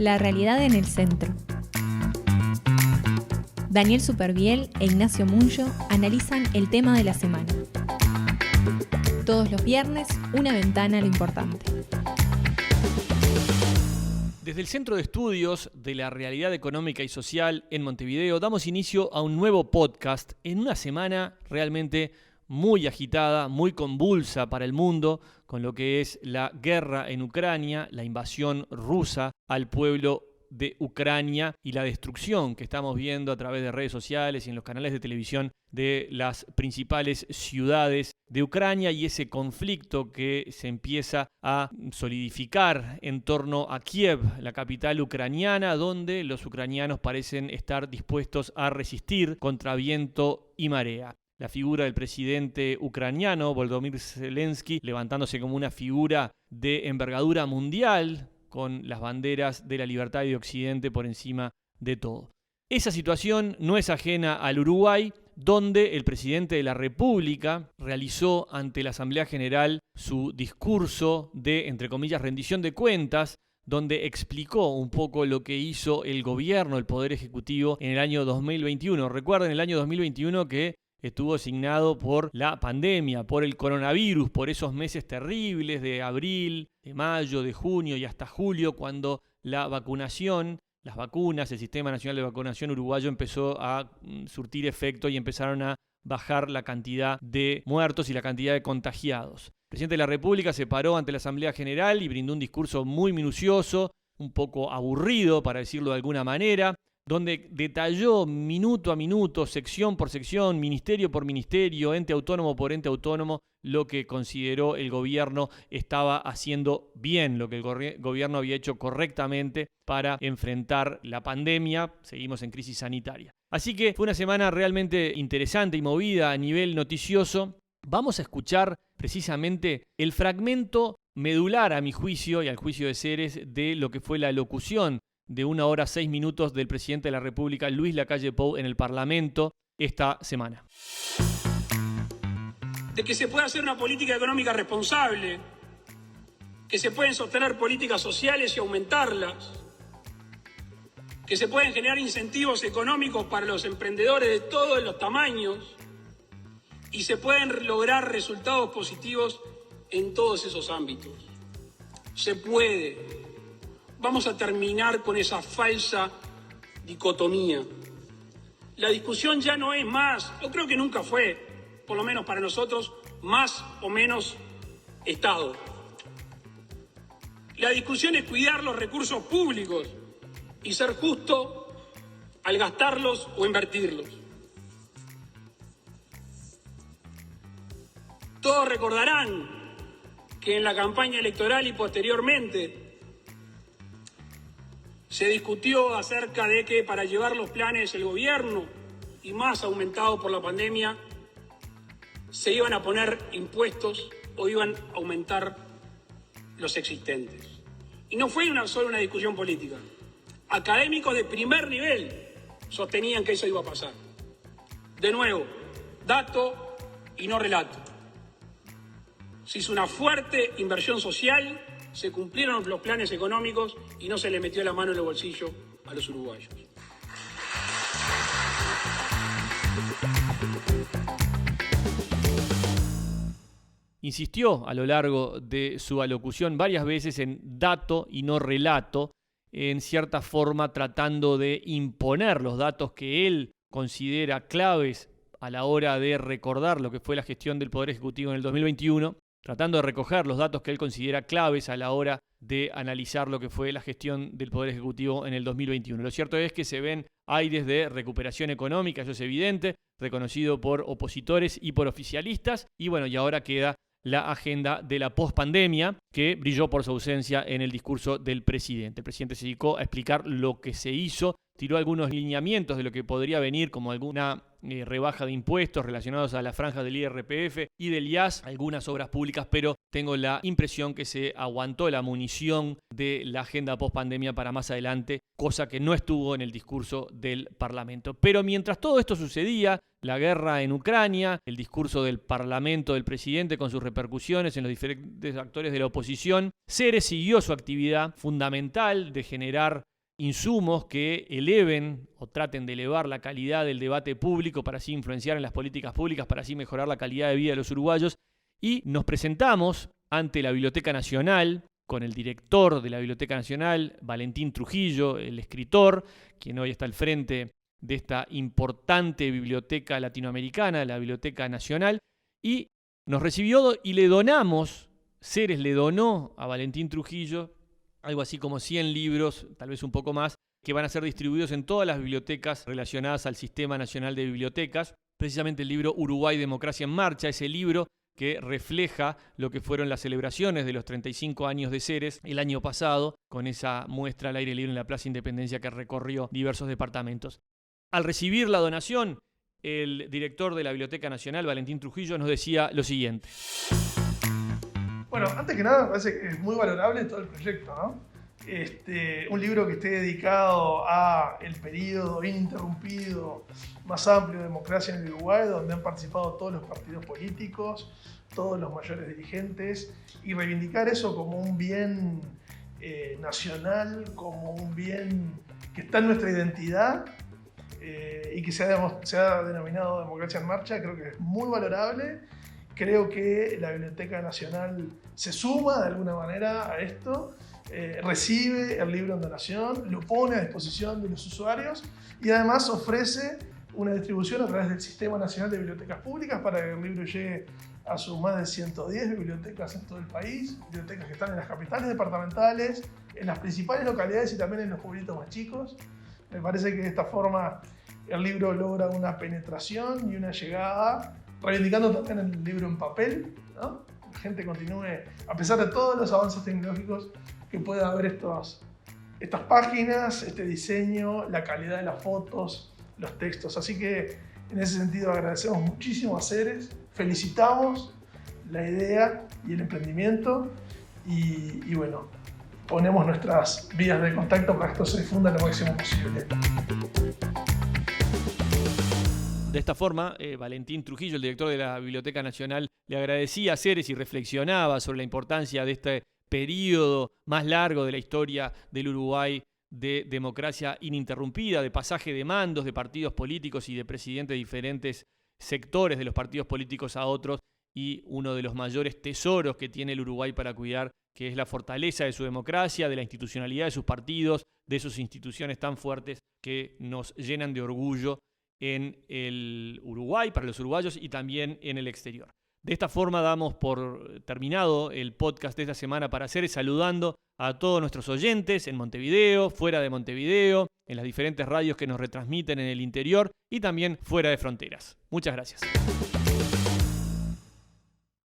La realidad en el centro. Daniel Superviel e Ignacio Munyo analizan el tema de la semana. Todos los viernes, una ventana a lo importante. Desde el Centro de Estudios de la Realidad Económica y Social en Montevideo damos inicio a un nuevo podcast en una semana realmente muy agitada, muy convulsa para el mundo, con lo que es la guerra en Ucrania, la invasión rusa al pueblo de Ucrania y la destrucción que estamos viendo a través de redes sociales y en los canales de televisión de las principales ciudades de Ucrania y ese conflicto que se empieza a solidificar en torno a Kiev, la capital ucraniana, donde los ucranianos parecen estar dispuestos a resistir contra viento y marea. La figura del presidente ucraniano, Volodymyr Zelensky, levantándose como una figura de envergadura mundial, con las banderas de la libertad y de Occidente por encima de todo. Esa situación no es ajena al Uruguay, donde el presidente de la República realizó ante la Asamblea General su discurso de, entre comillas, rendición de cuentas, donde explicó un poco lo que hizo el gobierno, el Poder Ejecutivo, en el año 2021. Recuerden el año 2021 que estuvo asignado por la pandemia, por el coronavirus, por esos meses terribles de abril, de mayo, de junio y hasta julio, cuando la vacunación, las vacunas, el Sistema Nacional de Vacunación uruguayo empezó a surtir efecto y empezaron a bajar la cantidad de muertos y la cantidad de contagiados. El presidente de la República se paró ante la Asamblea General y brindó un discurso muy minucioso, un poco aburrido, para decirlo de alguna manera, donde detalló minuto a minuto, sección por sección, ministerio por ministerio, ente autónomo por ente autónomo, lo que consideró el gobierno estaba haciendo bien, lo que el gobierno había hecho correctamente para enfrentar la pandemia. Seguimos en crisis sanitaria. Así que fue una semana realmente interesante y movida a nivel noticioso. Vamos a escuchar precisamente el fragmento medular, a mi juicio y al juicio de Ceres, de lo que fue la locución de 1 hora 6 minutos del presidente de la República, Luis Lacalle Pou, en el Parlamento esta semana. De que se puede hacer una política económica responsable, que se pueden sostener políticas sociales y aumentarlas, que se pueden generar incentivos económicos para los emprendedores de todos los tamaños y se pueden lograr resultados positivos en todos esos ámbitos. Se puede. Vamos a terminar con esa falsa dicotomía. La discusión ya no es más, yo creo que nunca fue, por lo menos para nosotros, más o menos Estado. La discusión es cuidar los recursos públicos y ser justo al gastarlos o invertirlos. Todos recordarán que en la campaña electoral y posteriormente se discutió acerca de que para llevar los planes del gobierno, y más aumentado por la pandemia, se iban a poner impuestos o iban a aumentar los existentes. Y no fue solo una discusión política. Académicos de primer nivel sostenían que eso iba a pasar. De nuevo, dato y no relato. Se hizo una fuerte inversión social, se cumplieron los planes económicos y no se le metió la mano en el bolsillo a los uruguayos. Insistió a lo largo de su alocución varias veces en dato y no relato, en cierta forma tratando de imponer los datos que él considera claves a la hora de recordar lo que fue la gestión del Poder Ejecutivo en el 2021, tratando de recoger los datos que él considera claves a la hora de analizar lo que fue la gestión del Poder Ejecutivo en el 2021. Lo cierto es que se ven aires de recuperación económica, eso es evidente, reconocido por opositores y por oficialistas, y bueno, y ahora queda la agenda de la pospandemia, que brilló por su ausencia en el discurso del presidente. El presidente se dedicó a explicar lo que se hizo, tiró algunos lineamientos de lo que podría venir, como alguna rebaja de impuestos relacionados a la franja del IRPF y del IAS, algunas obras públicas, pero tengo la impresión que se aguantó la munición de la agenda post-pandemia para más adelante, cosa que no estuvo en el discurso del Parlamento. Pero mientras todo esto sucedía, la guerra en Ucrania, el discurso del Parlamento del presidente con sus repercusiones en los diferentes actores de la oposición, Ceres siguió su actividad fundamental de generar insumos que eleven o traten de elevar la calidad del debate público para así influenciar en las políticas públicas, para así mejorar la calidad de vida de los uruguayos. Y nos presentamos ante la Biblioteca Nacional con el director de la Biblioteca Nacional, Valentín Trujillo, el escritor, quien hoy está al frente de esta importante biblioteca latinoamericana, la Biblioteca Nacional, y nos recibió y le donamos, Ceres le donó a Valentín Trujillo algo así como 100 libros, tal vez un poco más, que van a ser distribuidos en todas las bibliotecas relacionadas al Sistema Nacional de Bibliotecas. Precisamente el libro Uruguay, Democracia en Marcha, ese libro que refleja lo que fueron las celebraciones de los 35 años de Ceres el año pasado, con esa muestra al aire libre en la Plaza Independencia que recorrió diversos departamentos. Al recibir la donación, el director de la Biblioteca Nacional, Valentín Trujillo, nos decía lo siguiente. Bueno, antes que nada, me parece que es muy valorable todo el proyecto, ¿no? Un libro que esté dedicado a el periodo ininterrumpido más amplio de democracia en el Uruguay, donde han participado todos los partidos políticos, todos los mayores dirigentes, y reivindicar eso como un bien nacional, como un bien que está en nuestra identidad y que se ha denominado Democracia en Marcha, creo que es muy valorable. Creo que la Biblioteca Nacional se suma de alguna manera a esto, recibe el libro en donación, lo pone a disposición de los usuarios y además ofrece una distribución a través del Sistema Nacional de Bibliotecas Públicas para que el libro llegue a sus más de 110 bibliotecas en todo el país, bibliotecas que están en las capitales departamentales, en las principales localidades y también en los pueblitos más chicos. Me parece que de esta forma el libro logra una penetración y una llegada, reivindicando también el libro en papel, ¿no? Que la gente continúe, a pesar de todos los avances tecnológicos, que pueda haber estas páginas, este diseño, la calidad de las fotos, los textos. Así que en ese sentido agradecemos muchísimo a Ceres, felicitamos la idea y el emprendimiento y bueno, ponemos nuestras vías de contacto para que esto se difunda lo máximo posible. De esta forma, Valentín Trujillo, el director de la Biblioteca Nacional, le agradecía a Ceres y reflexionaba sobre la importancia de este periodo más largo de la historia del Uruguay de democracia ininterrumpida, de pasaje de mandos de partidos políticos y de presidentes de diferentes sectores de los partidos políticos a otros, y uno de los mayores tesoros que tiene el Uruguay para cuidar, que es la fortaleza de su democracia, de la institucionalidad de sus partidos, de sus instituciones tan fuertes que nos llenan de orgullo en el Uruguay, para los uruguayos y también en el exterior. De esta forma damos por terminado el podcast de esta semana para Ceres, saludando a todos nuestros oyentes en Montevideo, fuera de Montevideo, en las diferentes radios que nos retransmiten en el interior y también fuera de fronteras. Muchas gracias.